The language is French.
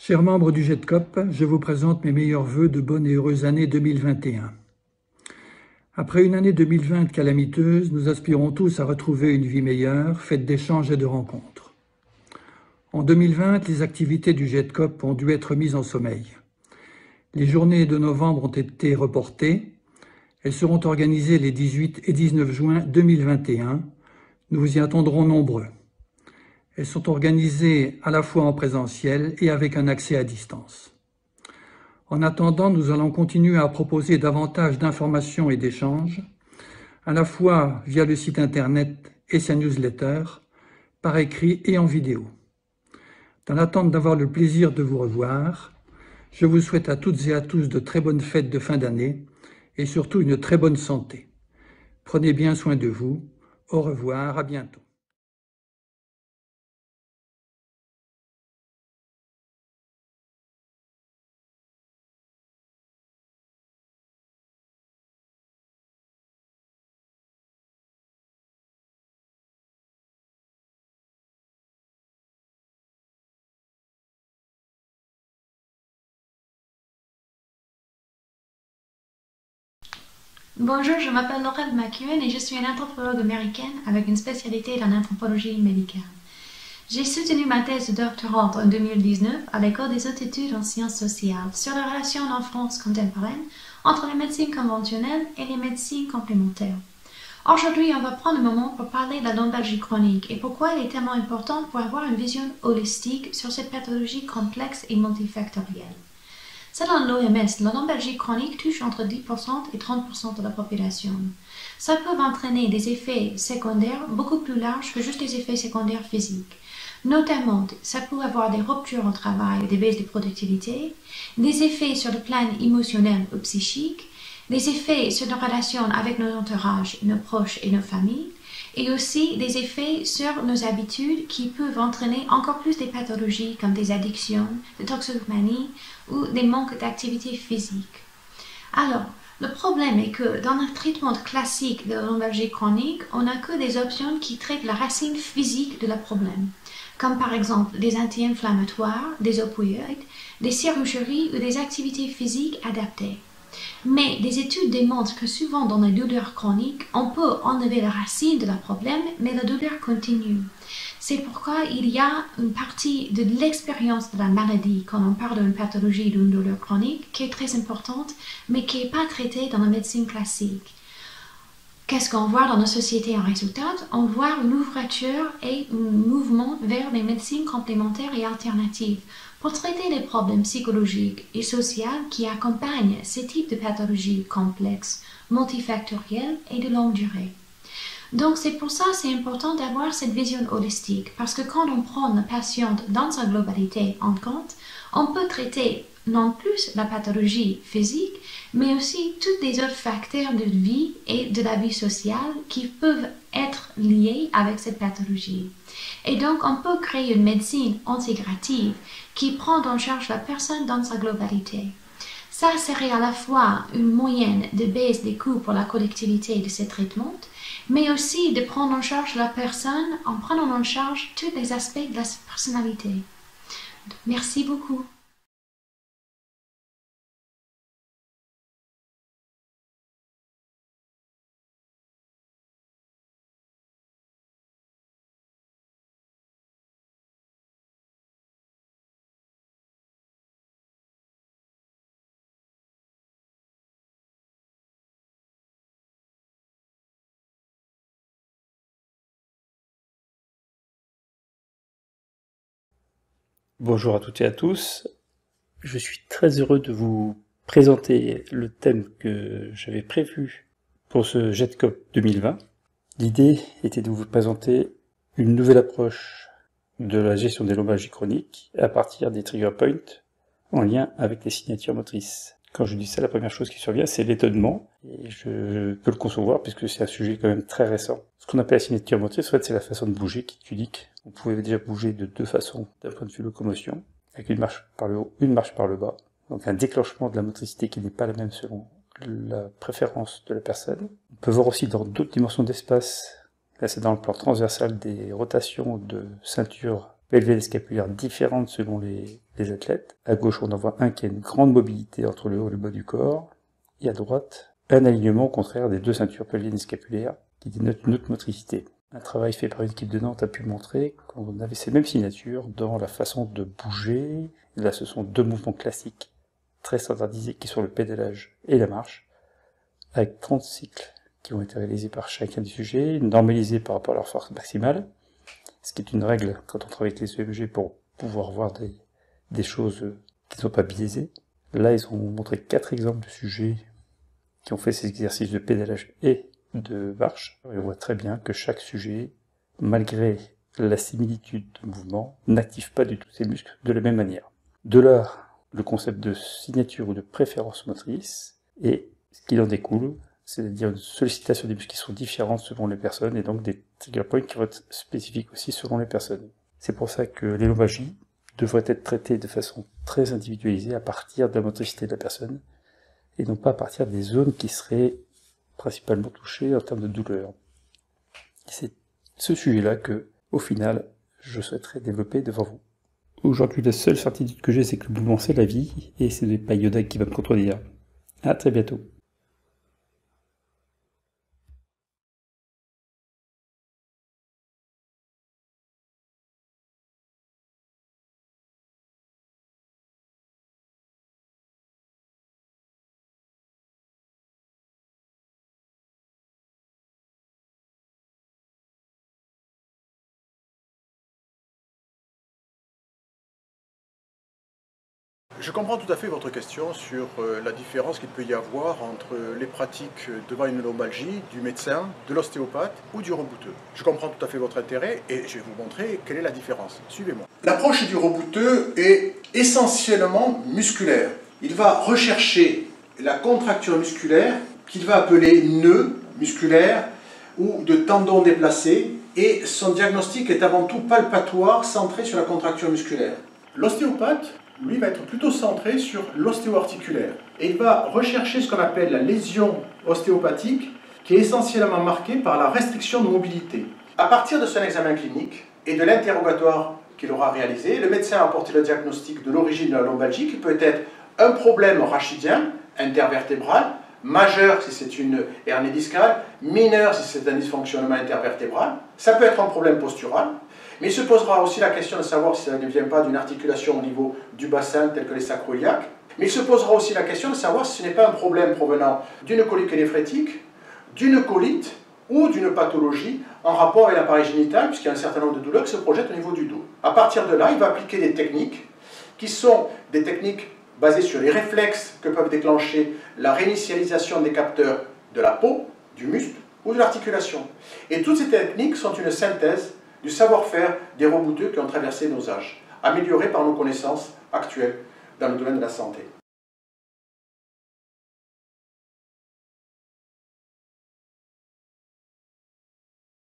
Chers membres du GEDCOP, je vous présente mes meilleurs vœux de bonne et heureuse année 2021. Après une année 2020 calamiteuse, nous aspirons tous à retrouver une vie meilleure, faite d'échanges et de rencontres. En 2020, les activités du GEDCOP ont dû être mises en sommeil. Les journées de novembre ont été reportées. Elles seront organisées les 18 et 19 juin 2021. Nous vous y attendrons nombreux. Elles sont organisées à la fois en présentiel et avec un accès à distance. En attendant, nous allons continuer à proposer davantage d'informations et d'échanges, à la fois via le site internet et sa newsletter, par écrit et en vidéo. Dans l'attente d'avoir le plaisir de vous revoir, je vous souhaite à toutes et à tous de très bonnes fêtes de fin d'année et surtout une très bonne santé. Prenez bien soin de vous. Au revoir, à bientôt. Bonjour, je m'appelle Laurel McEwen et je suis une anthropologue américaine avec une spécialité dans l'anthropologie médicale. J'ai soutenu ma thèse de doctorante en 2019 à l'École des hautes études en sciences sociales sur la relation en France contemporaine entre la médecine conventionnelle et les médecines complémentaires. Aujourd'hui, on va prendre un moment pour parler de la lombalgie chronique et pourquoi elle est tellement importante pour avoir une vision holistique sur cette pathologie complexe et multifactorielle. Selon l'OMS, la lombalgie chronique touche entre 10% et 30% de la population. Ça peut entraîner des effets secondaires beaucoup plus larges que juste des effets secondaires physiques. Notamment, ça peut avoir des ruptures au travail, des baisses de productivité, des effets sur le plan émotionnel ou psychique, des effets sur nos relations avec nos entourages, nos proches et nos familles, et aussi des effets sur nos habitudes qui peuvent entraîner encore plus des pathologies comme des addictions, des toxicomanies ou des manques d'activité physique. Alors, le problème est que dans le traitement classique de la lombalgie chronique, on n'a que des options qui traitent la racine physique de le problème, comme par exemple des anti-inflammatoires, des opioïdes, des chirurgies ou des activités physiques adaptées. Mais des études démontrent que souvent dans les douleurs chroniques, on peut enlever la racine de la problème, mais la douleur continue. C'est pourquoi il y a une partie de l'expérience de la maladie quand on parle d'une pathologie d'une douleur chronique qui est très importante, mais qui n'est pas traitée dans la médecine classique. Qu'est-ce qu'on voit dans nos sociétés en résultat? On voit une ouverture et un mouvement vers les médecines complémentaires et alternatives pour traiter les problèmes psychologiques et sociaux qui accompagnent ces types de pathologies complexes, multifactorielles et de longue durée. Donc c'est pour ça que c'est important d'avoir cette vision holistique, parce que quand on prend la patiente dans sa globalité en compte, on peut traiter non plus la pathologie physique, mais aussi tous les autres facteurs de vie et de la vie sociale qui peuvent être liés avec cette pathologie. Et donc on peut créer une médecine intégrative qui prend en charge la personne dans sa globalité. Ça serait à la fois une moyenne de baisse des coûts pour la collectivité de ces traitements, mais aussi de prendre en charge la personne en prenant en charge tous les aspects de la personnalité. Merci beaucoup. Bonjour à toutes et à tous. Je suis très heureux de vous présenter le thème que j'avais prévu pour ce GEDCOP 2020. L'idée était de vous présenter une nouvelle approche de la gestion des lombalgies chroniques à partir des trigger points en lien avec les signatures motrices. Quand je dis ça, la première chose qui survient, c'est l'étonnement, et je peux le concevoir puisque c'est un sujet quand même très récent. Ce qu'on appelle la signature motrice, en fait, c'est la façon de bouger qui est unique. On pouvait déjà bouger de deux façons d'un point de vue locomotion, avec une marche par le haut, une marche par le bas. Donc un déclenchement de la motricité qui n'est pas la même selon la préférence de la personne. On peut voir aussi dans d'autres dimensions d'espace, là c'est dans le plan transversal, des rotations de ceinture pelviennes et scapulaires différentes selon les athlètes. À gauche, on en voit un qui a une grande mobilité entre le haut et le bas du corps. Et à droite, un alignement au contraire des deux ceintures pelviennes et scapulaires qui dénote une autre motricité. Un travail fait par une équipe de Nantes a pu montrer qu'on avait ces mêmes signatures dans la façon de bouger. Là, ce sont deux mouvements classiques, très standardisés, qui sont le pédalage et la marche, avec 30 cycles qui ont été réalisés par chacun des sujets, normalisés par rapport à leur force maximale, ce qui est une règle quand on travaille avec les EMG pour pouvoir voir des choses qui ne sont pas biaisées. Là, ils ont montré 4 exemples de sujets qui ont fait ces exercices de pédalage et de marche. Et on voit très bien que chaque sujet, malgré la similitude de mouvement, n'active pas du tout ses muscles de la même manière. De là, le concept de signature ou de préférence motrice, et ce qu'il en découle, c'est-à-dire une sollicitation des muscles qui sont différentes selon les personnes, et donc des trigger points qui vont être spécifiques aussi selon les personnes. C'est pour ça que les lombalgies devraient être traitées de façon très individualisée à partir de la motricité de la personne, et non pas à partir des zones qui seraient principalement touchées en termes de douleur. C'est ce sujet-là que, au final, je souhaiterais développer devant vous. Aujourd'hui, la seule certitude que j'ai, c'est que le mouvement, c'est la vie, et ce n'est pas Yoda qui va me contredire. À très bientôt. Je comprends tout à fait votre question sur la différence qu'il peut y avoir entre les pratiques devant une lombalgie du médecin, de l'ostéopathe ou du rebouteux. Je comprends tout à fait votre intérêt et je vais vous montrer quelle est la différence. Suivez-moi. L'approche du rebouteux est essentiellement musculaire. Il va rechercher la contracture musculaire qu'il va appeler nœud musculaire ou de tendon déplacé, et son diagnostic est avant tout palpatoire, centré sur la contracture musculaire. L'ostéopathe, lui, va être plutôt centré sur l'ostéo-articulaire. Et il va rechercher ce qu'on appelle la lésion ostéopathique, qui est essentiellement marquée par la restriction de mobilité. À partir de son examen clinique et de l'interrogatoire qu'il aura réalisé, le médecin a apporté le diagnostic de l'origine de la lombalgie, qui peut être un problème rachidien, intervertébral, majeur si c'est une hernie discale, mineur si c'est un dysfonctionnement intervertébral. Ça peut être un problème postural. Mais il se posera aussi la question de savoir si ça ne vient pas d'une articulation au niveau du bassin, tel que les sacro-iliaques. Mais il se posera aussi la question de savoir si ce n'est pas un problème provenant d'une colique néphrétique, d'une colite ou d'une pathologie en rapport avec l'appareil génital, puisqu'il y a un certain nombre de douleurs qui se projettent au niveau du dos. À partir de là, il va appliquer des techniques qui sont des techniques basées sur les réflexes que peuvent déclencher la réinitialisation des capteurs de la peau, du muscle ou de l'articulation. Et toutes ces techniques sont une synthèse du savoir-faire des rebouteux qui ont traversé nos âges, amélioré par nos connaissances actuelles dans le domaine de la santé.